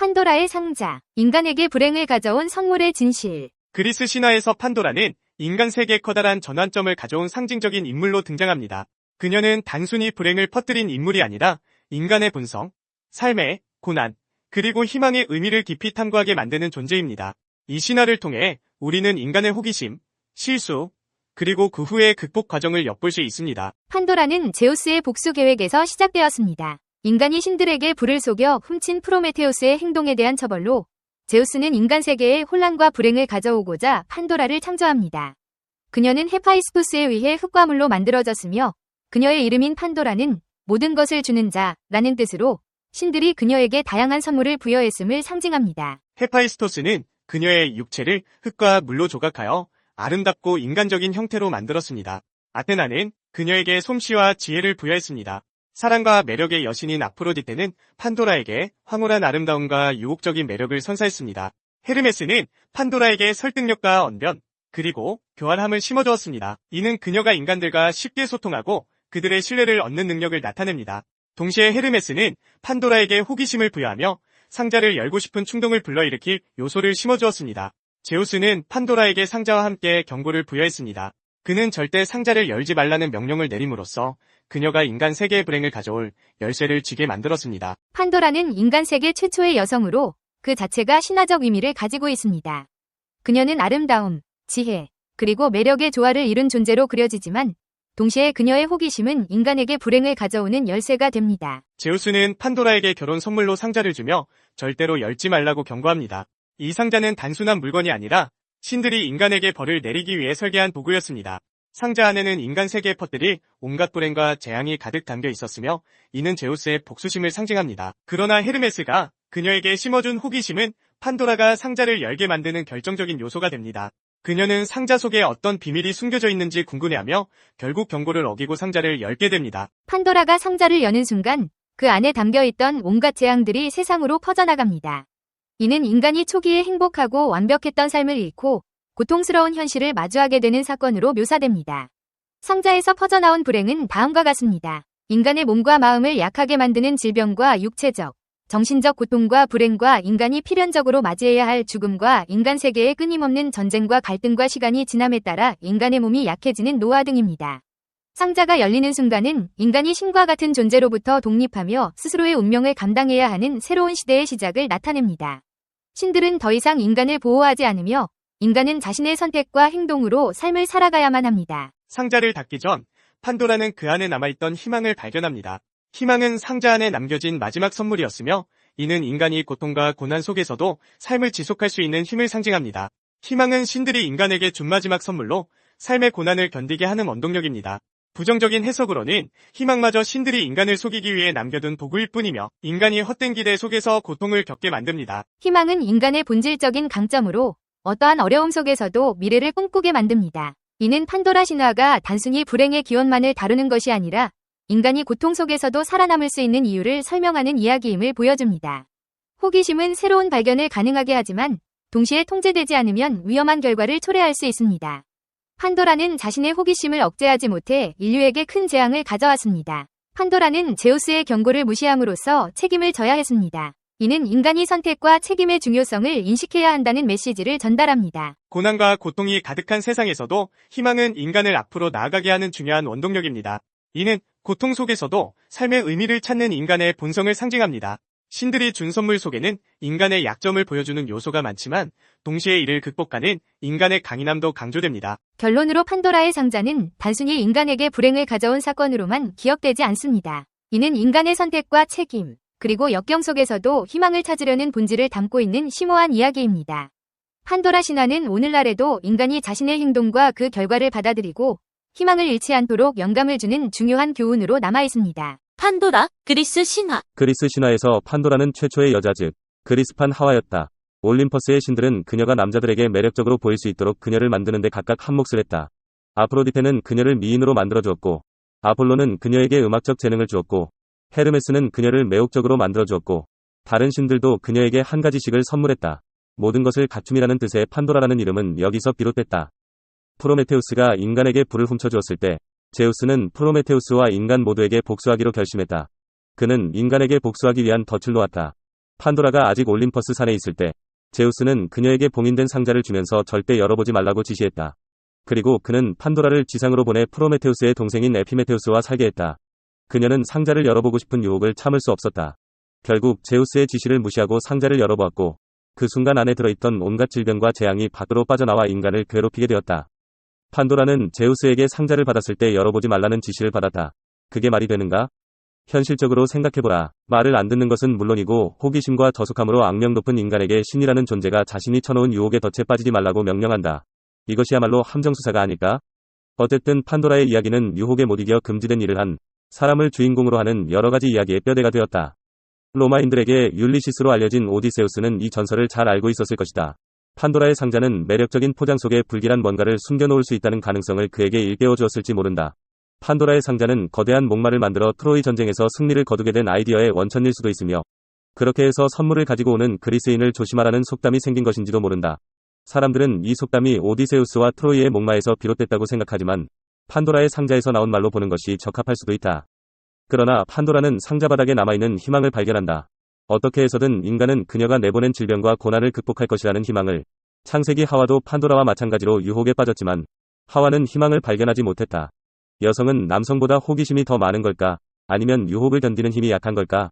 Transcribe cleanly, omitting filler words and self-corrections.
판도라의 상자, 인간에게 불행을 가져온 선물의 진실. 그리스 신화에서 판도라는 인간 세계에 커다란 전환점을 가져온 상징적인 인물로 등장합니다. 그녀는 단순히 불행을 퍼뜨린 인물이 아니라 인간의 본성, 삶의 고난, 그리고 희망의 의미를 깊이 탐구하게 만드는 존재입니다. 이 신화를 통해 우리는 인간의 호기심, 실수, 그리고 그 후의 극복 과정을 엿볼 수 있습니다. 판도라는 제우스의 복수 계획에서 시작되었습니다. 인간이 신들에게 불을 속여 훔친 프로메테우스의 행동에 대한 처벌로 제우스는 인간 세계에 혼란과 불행을 가져오고자 판도라를 창조합니다. 그녀는 헤파이스토스에 의해 흙과물로 만들어졌으며 그녀의 이름인 판도라는 모든 것을 주는 자라는 뜻으로 신들이 그녀에게 다양한 선물을 부여했음을 상징합니다. 헤파이스토스는 그녀의 육체를 흙과 물로 조각하여 아름답고 인간적인 형태로 만들었습니다. 아테나는 그녀에게 솜씨와 지혜를 부여했습니다. 사랑과 매력의 여신인 아프로디테는 판도라에게 황홀한 아름다움과 유혹적인 매력을 선사했습니다. 헤르메스는 판도라에게 설득력과 언변, 그리고 교활함을 심어주었습니다. 이는 그녀가 인간들과 쉽게 소통하고 그들의 신뢰를 얻는 능력을 나타냅니다. 동시에 헤르메스는 판도라에게 호기심을 부여하며 상자를 열고 싶은 충동을 불러일으킬 요소를 심어주었습니다. 제우스는 판도라에게 상자와 함께 경고를 부여했습니다. 그는 절대 상자를 열지 말라는 명령을 내림으로써 그녀가 인간 세계의 불행을 가져올 열쇠를 쥐게 만들었습니다. 판도라는 인간 세계 최초의 여성으로 그 자체가 신화적 의미를 가지고 있습니다. 그녀는 아름다움, 지혜, 그리고 매력의 조화를 이룬 존재로 그려지지만 동시에 그녀의 호기심은 인간에게 불행을 가져오는 열쇠가 됩니다. 제우스는 판도라에게 결혼 선물로 상자를 주며 절대로 열지 말라고 경고합니다. 이 상자는 단순한 물건이 아니라 신들이 인간에게 벌을 내리기 위해 설계한 도구였습니다. 상자 안에는 인간 세계에 퍼뜨릴 온갖 불행과 재앙이 가득 담겨 있었으며 이는 제우스의 복수심을 상징합니다. 그러나 헤르메스가 그녀에게 심어준 호기심은 판도라가 상자를 열게 만드는 결정적인 요소가 됩니다. 그녀는 상자 속에 어떤 비밀이 숨겨져 있는지 궁금해하며 결국 경고를 어기고 상자를 열게 됩니다. 판도라가 상자를 여는 순간 그 안에 담겨있던 온갖 재앙들이 세상으로 퍼져나갑니다. 이는 인간이 초기에 행복하고 완벽했던 삶을 잃고 고통스러운 현실을 마주하게 되는 사건으로 묘사됩니다. 상자에서 퍼져나온 불행은 다음과 같습니다. 인간의 몸과 마음을 약하게 만드는 질병과 육체적, 정신적 고통과 불행과 인간이 필연적으로 맞이해야 할 죽음과 인간 세계의 끊임없는 전쟁과 갈등과 시간이 지남에 따라 인간의 몸이 약해지는 노화 등입니다. 상자가 열리는 순간은 인간이 신과 같은 존재로부터 독립하며 스스로의 운명을 감당해야 하는 새로운 시대의 시작을 나타냅니다. 신들은 더 이상 인간을 보호하지 않으며 인간은 자신의 선택과 행동으로 삶을 살아가야만 합니다. 상자를 닫기 전 판도라는 그 안에 남아있던 희망을 발견합니다. 희망은 상자 안에 남겨진 마지막 선물이었으며 이는 인간이 고통과 고난 속에서도 삶을 지속할 수 있는 힘을 상징합니다. 희망은 신들이 인간에게 준 마지막 선물로 삶의 고난을 견디게 하는 원동력입니다. 부정적인 해석으로는 희망마저 신들이 인간을 속이기 위해 남겨둔 도구일 뿐이며 인간이 헛된 기대 속에서 고통을 겪게 만듭니다. 희망은 인간의 본질적인 강점으로 어떠한 어려움 속에서도 미래를 꿈꾸게 만듭니다. 이는 판도라 신화가 단순히 불행의 기원만을 다루는 것이 아니라 인간이 고통 속에서도 살아남을 수 있는 이유를 설명하는 이야기임을 보여줍니다. 호기심은 새로운 발견을 가능하게 하지만 동시에 통제되지 않으면 위험한 결과를 초래할 수 있습니다. 판도라는 자신의 호기심을 억제하지 못해 인류에게 큰 재앙을 가져왔습니다. 판도라는 제우스의 경고를 무시함으로써 책임을 져야 했습니다. 이는 인간이 선택과 책임의 중요성을 인식해야 한다는 메시지를 전달합니다. 고난과 고통이 가득한 세상에서도 희망은 인간을 앞으로 나아가게 하는 중요한 원동력입니다. 이는 고통 속에서도 삶의 의미를 찾는 인간의 본성을 상징합니다. 신들이 준 선물 속에는 인간의 약점을 보여주는 요소가 많지만 동시에 이를 극복하는 인간의 강인함도 강조됩니다. 결론으로 판도라의 상자는 단순히 인간에게 불행을 가져온 사건으로만 기억되지 않습니다. 이는 인간의 선택과 책임, 그리고 역경 속에서도 희망을 찾으려는 본질을 담고 있는 심오한 이야기입니다. 판도라 신화는 오늘날에도 인간이 자신의 행동과 그 결과를 받아들이고 희망을 잃지 않도록 영감을 주는 중요한 교훈으로 남아있습니다. 판도라, 그리스 신화. 그리스 신화에서 판도라는 최초의 여자 즉 그리스판 하와였다. 올림퍼스의 신들은 그녀가 남자들에게 매력적으로 보일 수 있도록 그녀를 만드는 데 각각 한몫을 했다. 아프로디테는 그녀를 미인으로 만들어 주었고 아폴로는 그녀에게 음악적 재능을 주었고 헤르메스는 그녀를 매혹적으로 만들어 주었고 다른 신들도 그녀에게 한 가지씩을 선물했다. 모든 것을 갖춤이라는 뜻의 판도라라는 이름은 여기서 비롯됐다. 프로메테우스가 인간에게 불을 훔쳐주었을 때 제우스는 프로메테우스와 인간 모두에게 복수하기로 결심했다. 그는 인간에게 복수하기 위한 덫을 놓았다. 판도라가 아직 올림퍼스 산에 있을 때 제우스는 그녀에게 봉인된 상자를 주면서 절대 열어보지 말라고 지시했다. 그리고 그는 판도라를 지상으로 보내 프로메테우스의 동생인 에피메테우스와 살게 했다. 그녀는 상자를 열어보고 싶은 유혹을 참을 수 없었다. 결국 제우스의 지시를 무시하고 상자를 열어보았고 그 순간 안에 들어있던 온갖 질병과 재앙이 밖으로 빠져나와 인간을 괴롭히게 되었다. 판도라는 제우스에게 상자를 받았을 때 열어보지 말라는 지시를 받았다. 그게 말이 되는가? 현실적으로 생각해보라. 말을 안 듣는 것은 물론이고 호기심과 저속함으로 악명 높은 인간에게 신이라는 존재가 자신이 쳐놓은 유혹에 덫에 빠지지 말라고 명령한다. 이것이야말로 함정수사가 아닐까? 어쨌든 판도라의 이야기는 유혹에 못 이겨 금지된 일을 한 사람을 주인공으로 하는 여러가지 이야기의 뼈대가 되었다. 로마인들에게 율리시스로 알려진 오디세우스는 이 전설을 잘 알고 있었을 것이다. 판도라의 상자는 매력적인 포장 속에 불길한 뭔가를 숨겨놓을 수 있다는 가능성을 그에게 일깨워 주었을지 모른다. 판도라의 상자는 거대한 목마를 만들어 트로이 전쟁에서 승리를 거두게 된 아이디어의 원천일 수도 있으며 그렇게 해서 선물을 가지고 오는 그리스인을 조심하라는 속담이 생긴 것인지도 모른다. 사람들은 이 속담이 오디세우스와 트로이의 목마에서 비롯됐다고 생각하지만 판도라의 상자에서 나온 말로 보는 것이 적합할 수도 있다. 그러나 판도라는 상자 바닥에 남아있는 희망을 발견한다. 어떻게 해서든 인간은 그녀가 내보낸 질병과 고난을 극복할 것이라는 희망을. 창세기 하와도 판도라와 마찬가지로 유혹에 빠졌지만 하와는 희망을 발견하지 못했다. 여성은 남성보다 호기심이 더 많은 걸까? 아니면 유혹을 견디는 힘이 약한 걸까?